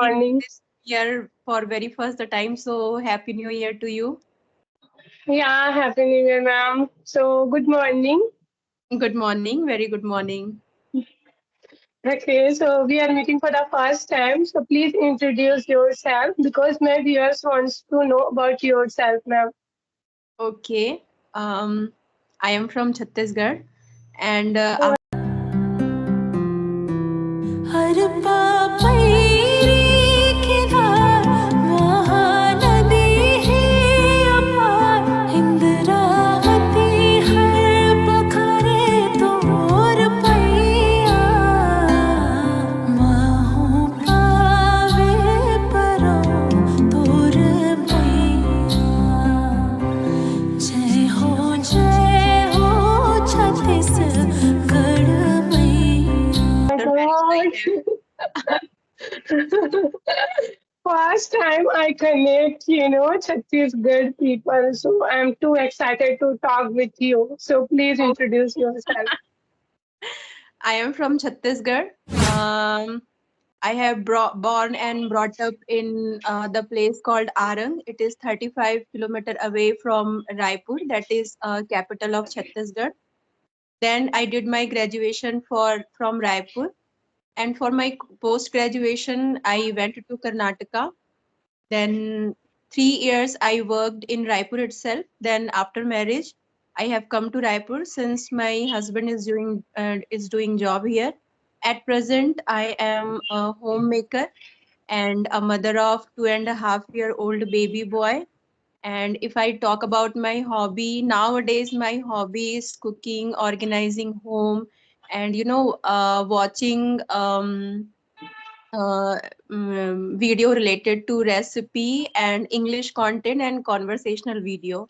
morning. This year for very first the time. So happy New Year to you. Yeah, happy New Year, ma'am. So, good morning. Good morning. Very good morning. Okay, so we are meeting for the first time. So, please introduce yourself because my viewers wants to know about yourself, ma'am. Okay. Um, I am from Chhattisgarh, and हर पापैरी किनार महानदी है अपार इंद्रावती हर पखरे तोर पैया माहू पावे परो तोर पैया जय हो Chhattisgarh First time I connect, Chhattisgarh people. So I'm too excited to talk with you. So please introduce yourself. I am from Chhattisgarh. I have born and brought up in the place called Arang. It is 35 kilometers away from Raipur, that is capital of Chhattisgarh. Then I did my graduation from Raipur, and for my post graduation I went to Karnataka. Then 3 years I worked in Raipur itself. Then after marriage, I have come to Raipur since my husband is doing job here. At present, I am a homemaker and a mother of 2.5-year-old baby boy. And if I talk about my hobby, nowadays my hobby is cooking, organizing home, and watching video related to recipe and English content and conversational video.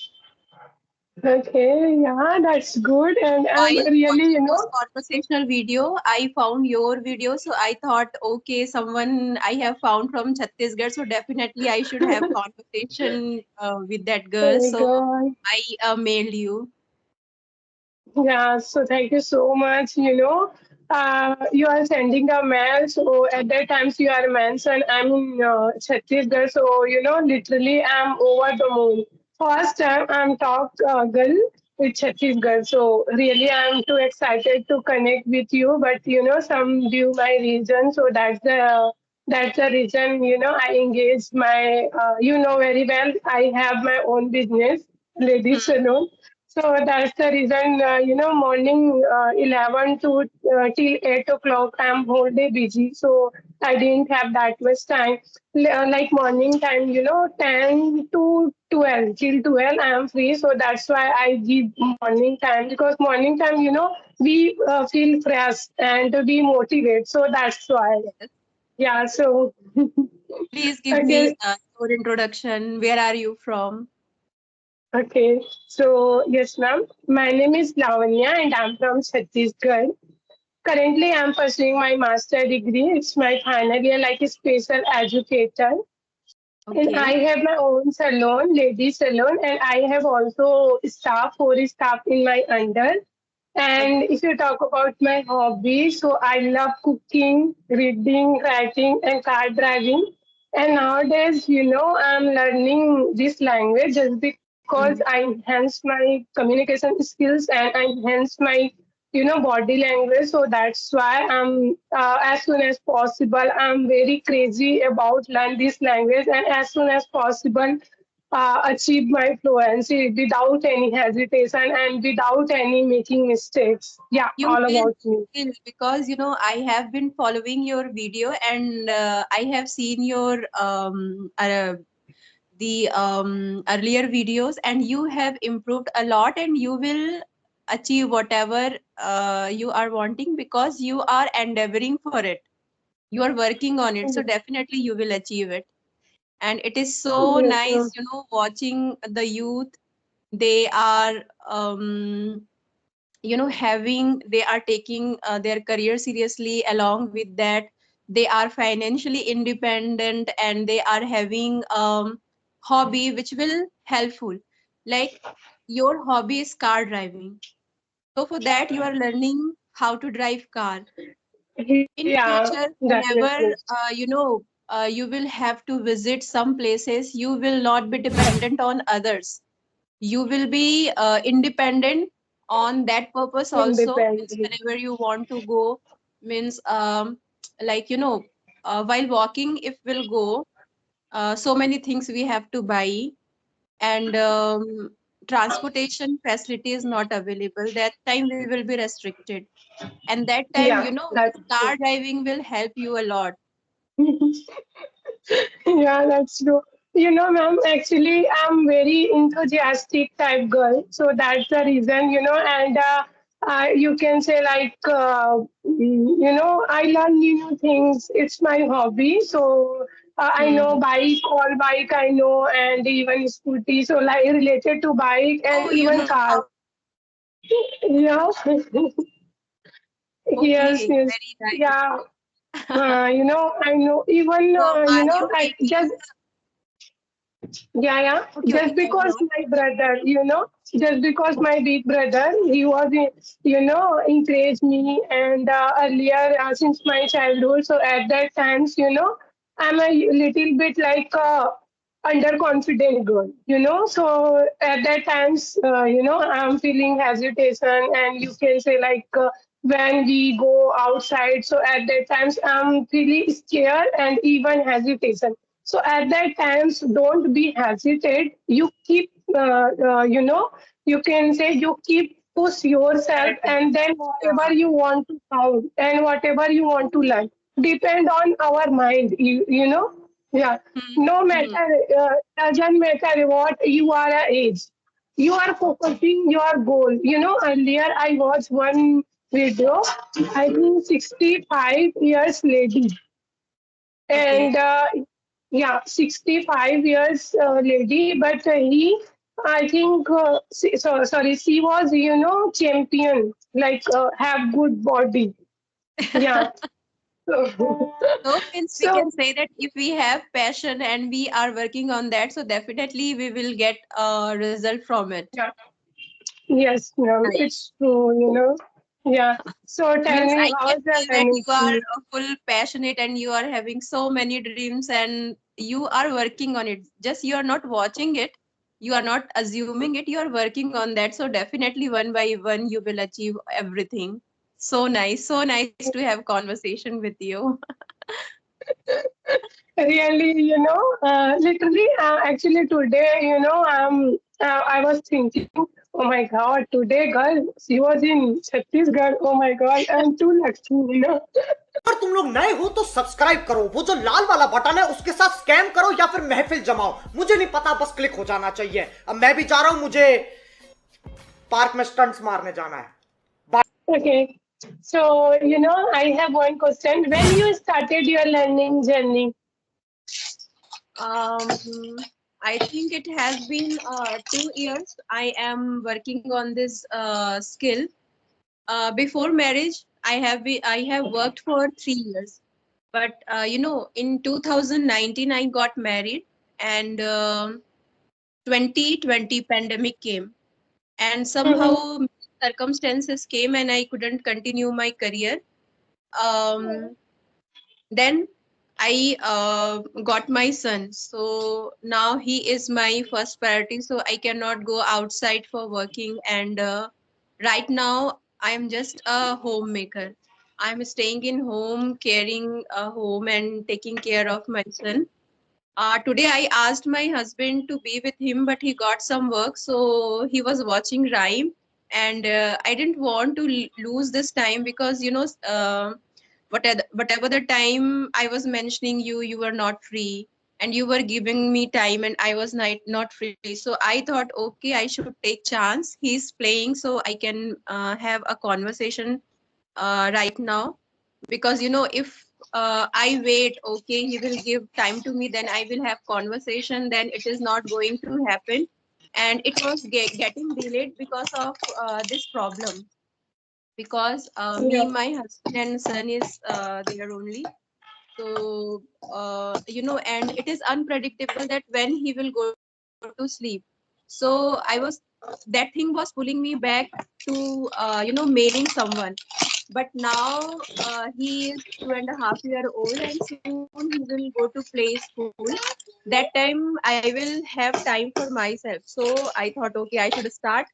Okay, yeah, that's good. And I'm While really, watching those conversational video, I found your video, so I thought, okay, someone I have found from Chhattisgarh, so definitely I should have conversation with that oh girl. my So God. I mailed you. Yeah, so thank you so much. You are sending a mail. So at that times you are mentioned I'm in Chhattisgarh. So literally I'm over the moon. First time I'm talk girl with Chhattisgarh. So really I'm too excited to connect with you. But some due my reason. So that's the reason. I engaged my. Very well. I have my own business, ladies Hmm. salon. So that's the reason, morning 11 to till 8 o'clock, I'm whole day busy. So I didn't have that much time. Like morning time, 10 to 12, till 12, I am free. So that's why I give morning time because morning time, we feel fresh and we motivate. So that's why. Yes. Yeah. So, Please give me okay. your introduction. Where are you from? Okay. So, yes, ma'am. My name is Lavanya and I'm from Chhattisgarh. Currently, I'm pursuing my master degree. It's my final year, like a special educator. And I Okay. have my own salon, lady salon, and I have also staff, four staff in my under. And Okay. if you talk about my hobby, so I love cooking, reading, writing, and car driving. And nowadays, I'm learning this language just because I Hmm. enhance my communication skills and I enhance my body language. So that's why I'm as soon as possible I'm very crazy about learn this language and as soon as possible achieve my fluency without any hesitation and without any making mistakes. Yeah, You all will, about me. because I have been following your video, and I have seen your the earlier videos, and you have improved a lot, and you will achieve whatever you are wanting because you are endeavoring for it. You are working on it, so definitely you will achieve it. And it is so Yes, nice, watching the youth. They are having they are taking their career seriously. Along with that, they are financially independent, and they are having hobby which will helpful, like your hobby is car driving. So for that you are learning how to drive car. In yeah, future, whenever definitely. you will have to visit some places. You will not be dependent on others. You will be independent on that purpose also. Means independent. whenever you want to go, means like while walking, if we'll go, so many things we have to buy, and transportation facility is not available. That time we will be restricted, and that time, Yeah, that's car true. driving will help you a lot. Yeah, that's true. Ma'am, actually, I'm very enthusiastic type girl, so that's the reason, and you can say like, I learn new things. It's my hobby, so I know Hmm. bike, all bike I know, and even scooty. So like related to bike and Oh, you even know car. how. Yeah, yes, Okay, yes, very nice. yeah. I know even So are you I taking? just yeah, yeah. Okay, okay, Just carry because on. my brother, just because my big brother, he was, encouraged me and earlier since my childhood. So at that times, I'm a little bit like underconfident girl, So at that times, I'm feeling hesitation, and you can say like when we go outside. So at that times, I'm feeling scared and even hesitation. So at that times, don't be hesitate. You keep, you can say you keep push yourself, and then whatever Yeah. you want to find and whatever you want to learn depend on our mind. Yeah. No Hmm. matter, doesn't matter what you are age. You are focusing your goal. Earlier I watched one video. I think 65 years lady, Okay. and yeah, 65 years lady, but I think sorry, she was champion, like have good body. Yeah. So means we So can say that if we have passion and we are working on that, so definitely we will get a result from it. yeah, yes, ma'am, Nice. it's true. Yeah. So tell Means me, I can how's the feel that learning you for are you? full passionate and you are having so many dreams and you are working on it. Just you are not watching it, you are not assuming it, you are working on that. So definitely one by one you will achieve everything. So nice to have conversation with you. Really, literally, actually today, I was thinking, oh my God, today, girl, she was in Chhattisgarh. Oh my God, I'm too lucky. अगर तुम लोग नए हो तो subscribe करो, वो जो लाल वाला बटन है उसके साथ स्कैम करो या फिर महफिल जमाओ, मुझे नहीं पता, बस क्लिक हो जाना चाहिए। अब मैं भी जा रहा हूं, मुझे पार्क में स्टंट्स मारने जाना है। Okay. So, I have one question. When you started your learning journey? Um, I think it has been 2 years. I am working on this skill. Before marriage, I have worked for 3 years. But in 2019, I got married, and 2020 pandemic came, and Mm-hmm. somehow circumstances came, and I couldn't continue my career. Then I got my son. So now he is my first priority. So I cannot go outside for working. And right now, I am just a homemaker. I'm staying in home, caring a home, and taking care of my son. Today, I asked my husband to be with him, but he got some work. So he was watching Rhyme. And I didn't want to lose this time because, whatever the time I was mentioning you, you were not free and you were giving me time and I was not free. So I thought, okay, I should take chance. He's playing, so I can have a conversation right now, because if I wait, okay, he will give time to me, then I will have conversation, then it is not going to happen, and it was getting delayed because of this problem, because me, Yeah. my husband and son is there only. So and it is unpredictable that when he will go to sleep. So that thing was pulling me back to mailing someone. but now he is 2.5 years old, and soon he will go to play school. That time I will have time for myself. So I thought, okay, I should start.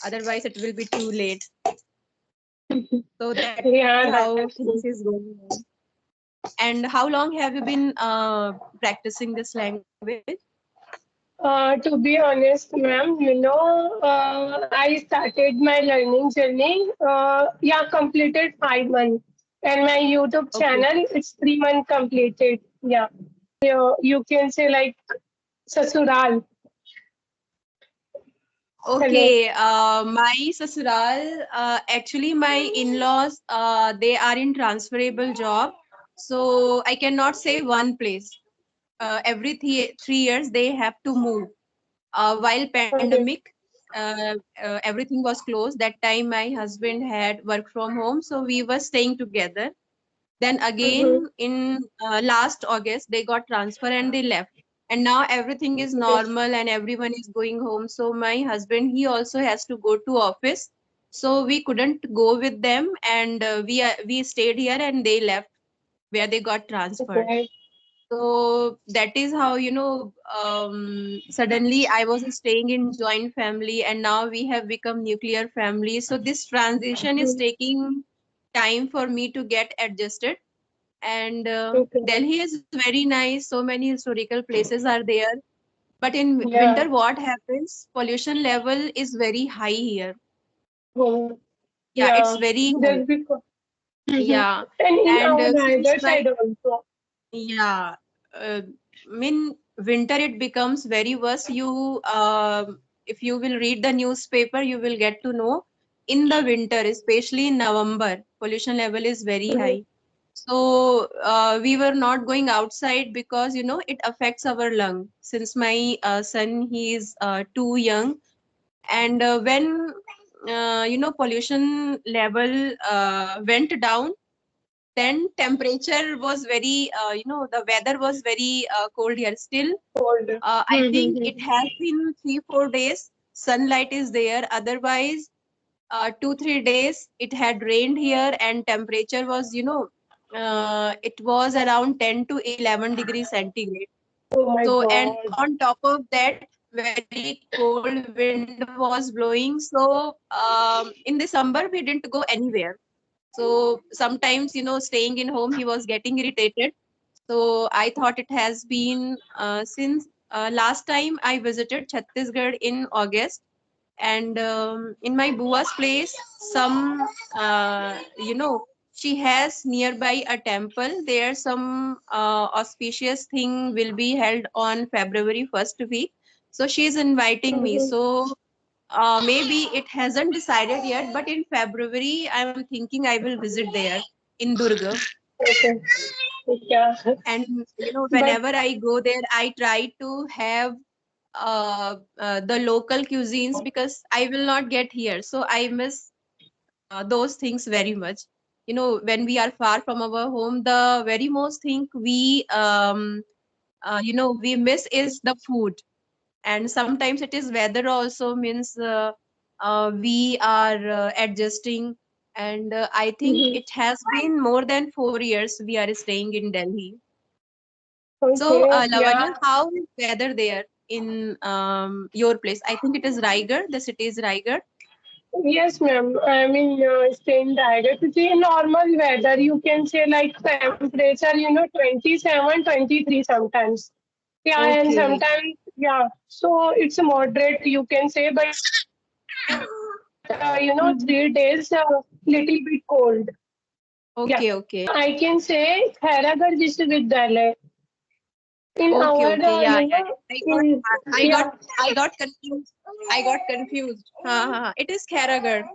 Otherwise, it will be too late. So that's Yeah, how that's things true. is going on. And how long have you been practicing this language? To be honest, ma'am, I started my learning journey. Yeah, completed 5 months, and my YouTube Okay. channel it's 3 months completed. Yeah, you can say like Sasural. Hello. Okay, my sasural, actually my in-laws, they are in transferable job, so I cannot say one place. Every 3 years they have to move. While Okay. pandemic, everything was closed. That time my husband had work from home, so we were staying together. Then Mm-hmm. again in last August they got transfer and they left. And now everything is Okay. normal and everyone is going home. So my husband, he also has to go to office. So we couldn't go with them, and we stayed here and they left where they got transferred. Okay. So that is how, suddenly I was staying in joint family and now we have become nuclear family. So this transition is Mm, taking time for me to get adjusted. And okay. Delhi is very nice. So many historical places are there. But in Yeah. winter, what happens? Pollution level is very high here. Mm, Yeah, it's yeah. very high. Just because. Mhm. Yeah. And in And our since rider my side also. Yeah, in winter it becomes very worse. If you will read the newspaper, you will get to know in the winter, especially in November, pollution level is very Mhm. high. So we were not going outside because it affects our lung. Since my son, he is too young, and when pollution level went down, then temperature was very the weather was very cold here still. Cold. I think Mm-hmm. it has been 3 4 days sunlight is there, otherwise 2 3 days it had rained here and temperature was it was around 10 to 11 degrees centigrade. Oh my So, and God. on top of that, very cold wind was blowing. So in December we didn't go anywhere. So sometimes, staying in home, he was getting irritated. So I thought it has been since last time I visited Chhattisgarh in August, and in my bua's place, some she has nearby a temple. There, some auspicious thing will be held on February first week. So she is inviting me. Mm-hmm. So maybe it hasn't decided yet, but in February, I'm thinking I will visit there in Durga. Okay. Yeah. And But whenever I go there, I try to have the local cuisines because I will not get here. So I miss those things very much. When we are far from our home, the very most thing we miss is the food. And sometimes it is weather also means we are adjusting. And I think mhm. it has been more than 4 years we are staying in Delhi. So, Okay. Lavanya, Yeah. how is weather there in your place? I think it is Raigad. The city is Raigad. Yes, ma'am. I mean, staying direct. It's a normal weather. You can say like temperature, 27, 23 sometimes. Yeah, and Okay. sometimes, yeah. So it's a moderate, you can say, but, 3 days, little bit cold. Yeah. Okay, okay. I can say Khairatgarh Vishwavidyalaya. In Okay, our, okay. Yeah, yeah. in, I got, yeah, I got confused. I got confused. It is Karagar.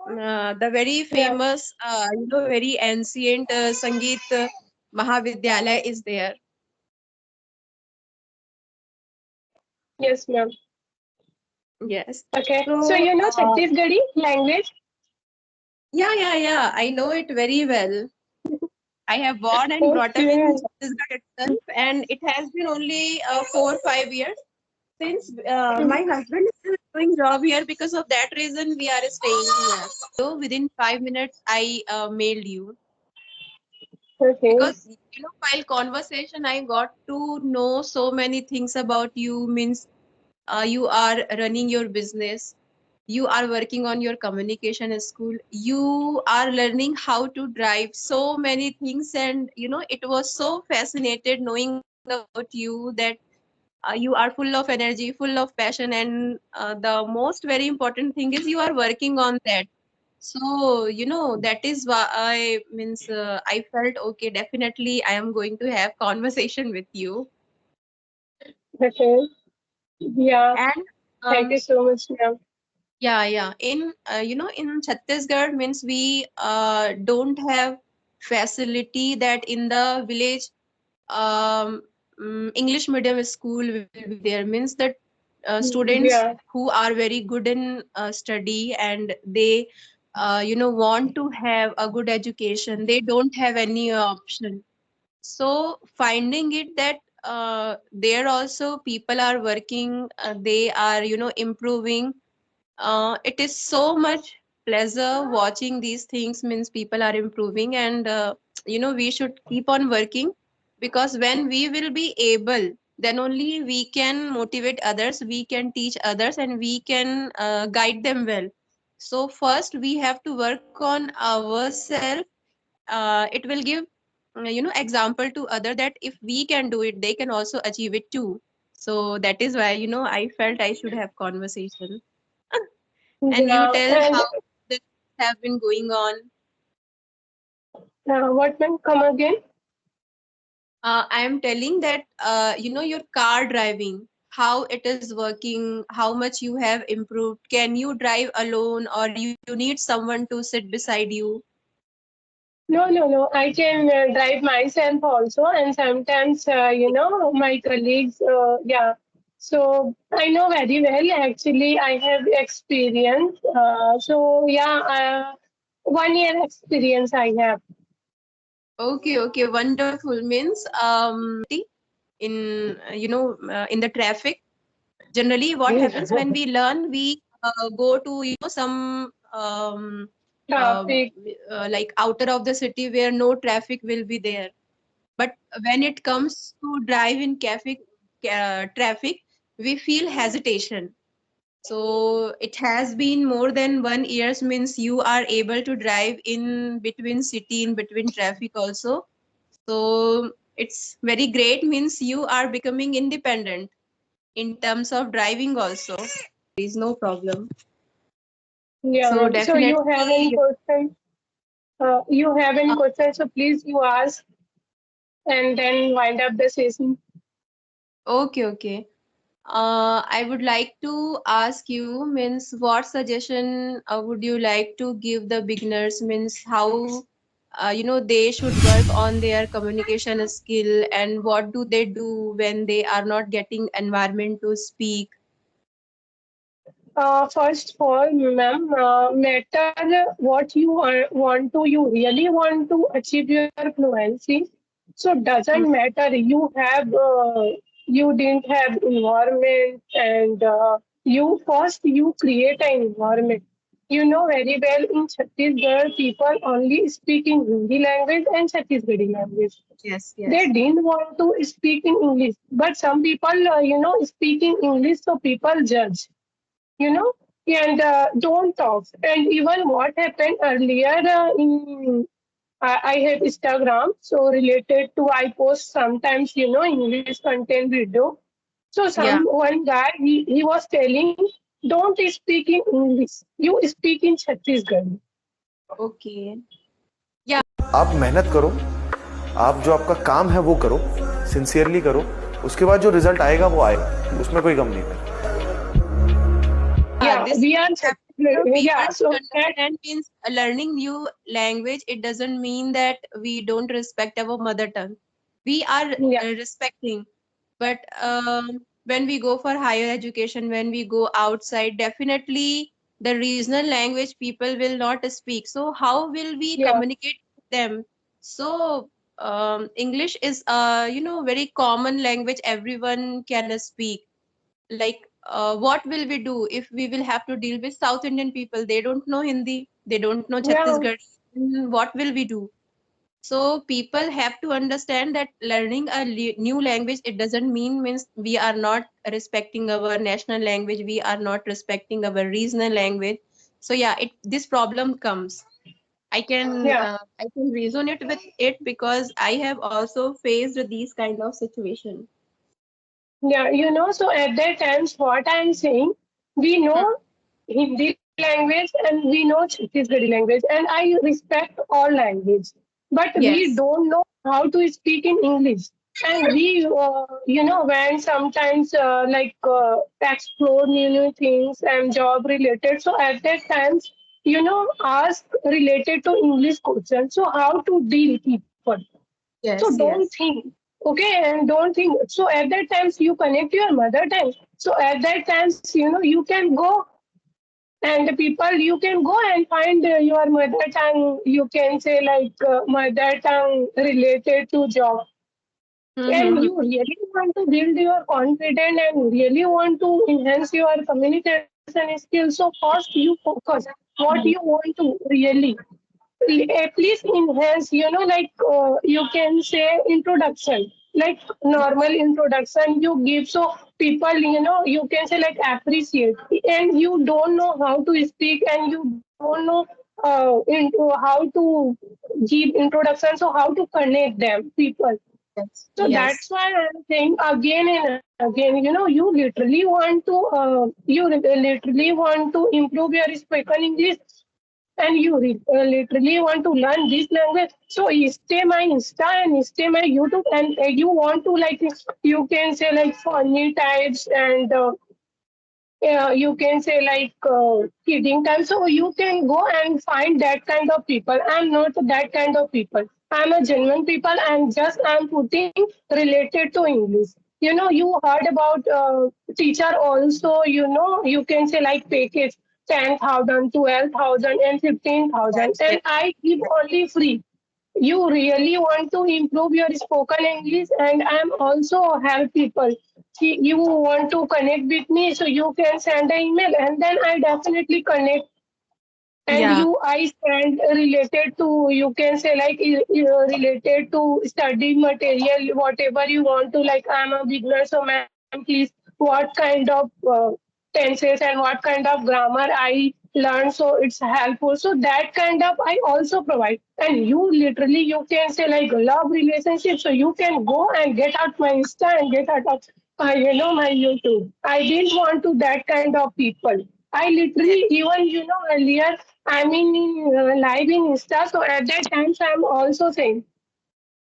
The very yeah. famous, very ancient Sangeet Mahavidyalaya is there. Yes, ma'am. Yes. Okay. So, So, Chhattisgarhi language. yeah, yeah, yeah. I know it very well. I have born and brought up in Okay. Chhattisgarh itself, and it has been only 4 5 years since my Mhm. husband doing job here. Because of that reason, we are staying here. So within 5 minutes, I mailed you. Okay. Because while conversation, I got to know so many things about you. Means you are running your business, you are working on your communication school, you are learning how to drive, so many things. And it was so fascinated knowing about you, that you are full of energy, full of passion, and the most very important thing is you are working on that. So that is why I means I felt okay, definitely I am going to have conversation with you. Okay. Yeah. And Thank you so much, ma'am. yeah. In in Chhattisgarh, means we don't have facility that in the village English medium school will be there. Means that students Yeah. who are very good in study, and they want to have a good education, they don't have any option. So finding it that there also people are working, they are improving. It is so much pleasure watching these things. Means people are improving, and we should keep on working, because when we will be able, then only we can motivate others, we can teach others, and we can guide them well. So first we have to work on ourselves. It will give example to other, that if we can do it, they can also achieve it too. So that is why I felt I should have conversation. And you Yeah. tell And how this have been going on. what, ma'am? Come again? I am telling that your car driving, how it is working, how much you have improved. Can you drive alone, or you need someone to sit beside you? No, no, no. I can drive myself also, and sometimes, my colleagues, yeah. So I know very well. Actually, I have experience. So yeah, 1 year experience I have. Okay, wonderful. Means in in the traffic. Generally, what happens when we learn, we go to some Traffic. like outer of the city where no traffic will be there. But when it comes to drive in traffic, we feel hesitation. So it has been more than 1 years, means you are able to drive in between city, in between traffic also. So it's very great, means you are becoming independent in terms of driving also. There is no problem. Yeah, So ma'am. So you have any definitely, question? You have any question? So please you ask, and then wind up the session. okay. I would like to ask you, means what suggestion would you like to give the beginners, means how they should work on their communication skill, and what do they do when they are not getting environment to speak. First of all, ma'am, matter what you want to, you really want to achieve your fluency. So doesn't matter you didn't have environment, and you create an environment. You know very well in Chhattisgarh people only speak in Hindi language and Chhattisgarhi language. Yes, They yes. didn't want to speak in English, but some people speak in English, so people judge, you know, and don't talk. And even what happened earlier I have Instagram, so related to I post sometimes, English content video. So Yeah. one guy he was telling, don't speak in English, you speak in Chhattisgarh. Okay. आप मेहनत करो, आप जो आपका काम है वो करो, सिंसियरली करो, उसके बाद जो रिजल्ट आएगा वो आएगा, उसमें कोई गम नहीं है। Yeah, This we are people yeah. So should that understand, means learning new language, it doesn't mean that we don't respect our mother tongue. We are yeah, respecting, but when we go for higher education, when we go outside, definitely the regional language people will not speak. So how will we yeah, communicate with them? So English is very common language everyone can speak. Like what will we do if we will have to deal with South Indian people? They don't know Hindi, they don't know Yeah, Chhattisgarh. What will we do? So people have to understand that learning a new language, it doesn't means we are not respecting our national language, we are not respecting our regional language. So yeah, this problem comes. yeah, I can resonate with it because I have also faced these kind of situation. yeah. So at that times, what I'm saying, we Hmm. know Hindi language and we know Chhattisgarhi language, and I respect all language. But we Yes. don't know how to speak in English. And we, when sometimes explore new things and job related. So at that times, ask related to English questions. So how to deal people. So Yes. don't Yes. think, okay, and don't think. So at that times you connect your mother tongue. So at that times, you can go and the people you can go and find your mother tongue. You can say mother tongue related to job, and Mm-hmm. you really want to build your confidence and really want to enhance your communication skills. So first you focus what you want to really please enhance, you can say introduction, like normal introduction you give, so people, you can say like appreciate, and you don't know how to speak and you don't know into how to give introduction, so how to connect them people. Yes. So Yes. that's why I'm saying again and again, you literally want to improve your spoken English, and you literally want to learn this language. So stay my Insta and stay my YouTube, and you want to like, you can say like funny types and you can say kidding time. So you can go and find that kind of people. I'm not that kind of people. I'm a genuine people, and just I'm putting related to English. You heard about teacher also. You can say like package 10,000, 12,000, and 15,000, Yes. and Yes. I give only free. You really want to improve your spoken English, and I'm also help people. You want to connect with me, so you can send an email, and then I definitely connect. And Yeah. I stand related to, you can say like related to study material, whatever you want to. Like I'm a beginner, so ma'am, please, what kind of tenses and what kind of grammar I learn, so it's helpful. So that kind of I also provide. And you literally, you can say like love relationship, so you can go and get out my Insta and get out of my YouTube. I didn't want to that kind of people. I Yes. literally, even earlier, I mean in live in Insta. So at that time, so I'm also saying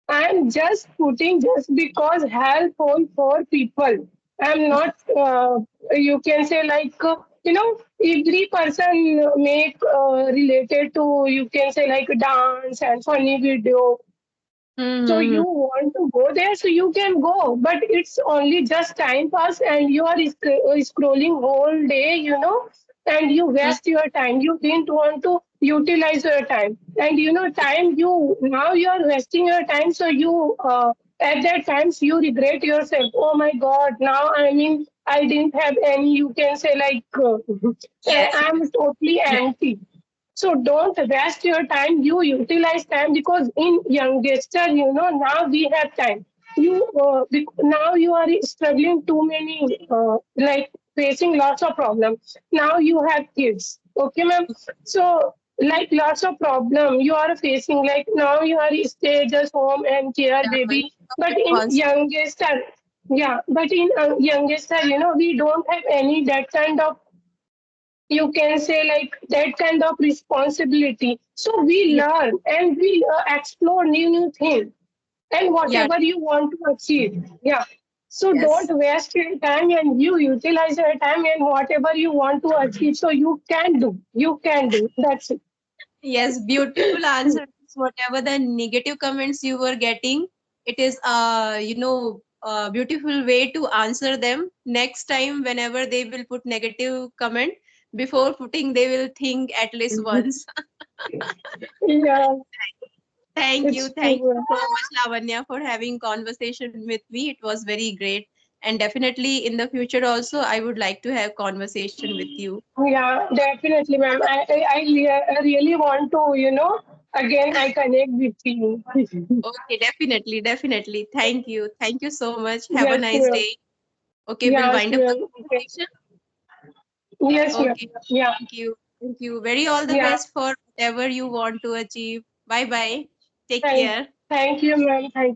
I'm just putting just because helpful for people. I'm not. You can say every person make related to, you can say like dance and funny video. So you Mm-hmm. want to go there, so you can go, but it's only just time pass, and you are scrolling whole day, and you waste your time. You didn't want to utilize your time, and time you now you are wasting your time. So you at that times you regret yourself. Oh my God! Now I mean I didn't have any. You can say Yes. I'm totally empty. So don't waste your time. You utilize time, because in youngster, now we have time. Now you are struggling too many, facing lots of problems. Now you have kids, okay, ma'am. So like lots of problem you are facing. Like now you are stay just home and care Yeah. baby. But in Responsible. youngster, yeah, but in youngster, we don't have any that kind of, you can say like that kind of responsibility. So we Yeah. learn and we explore new things and Yeah. whatever you want to achieve. Yeah. So don't Yes. waste your time, and you utilize your time and whatever you want to achieve. So you can do. You can do. That's it. Yes. Beautiful answers. Whatever the negative comments you were getting, it is a beautiful way to answer them. Next time, whenever they will put negative comment, before putting, they will think at least once. Yeah, Thank you. it's Thank you true. so much, Lavanya, for having conversation with me. It was very great. and definitely in the future also I would like to have conversation with you. Yeah, definitely, ma'am. I really want to, again, I connect with you. Okay, definitely. Thank you so much. Have a Yes, nice ma'am. day. Okay, we'll Yes, wind up the ma'am. Okay. conversation. Yes, ma'am. Okay, Yeah, thank you. Very all the yeah. best for whatever you want to achieve. Bye bye. Take Thank, care. thank you, ma'am. Thank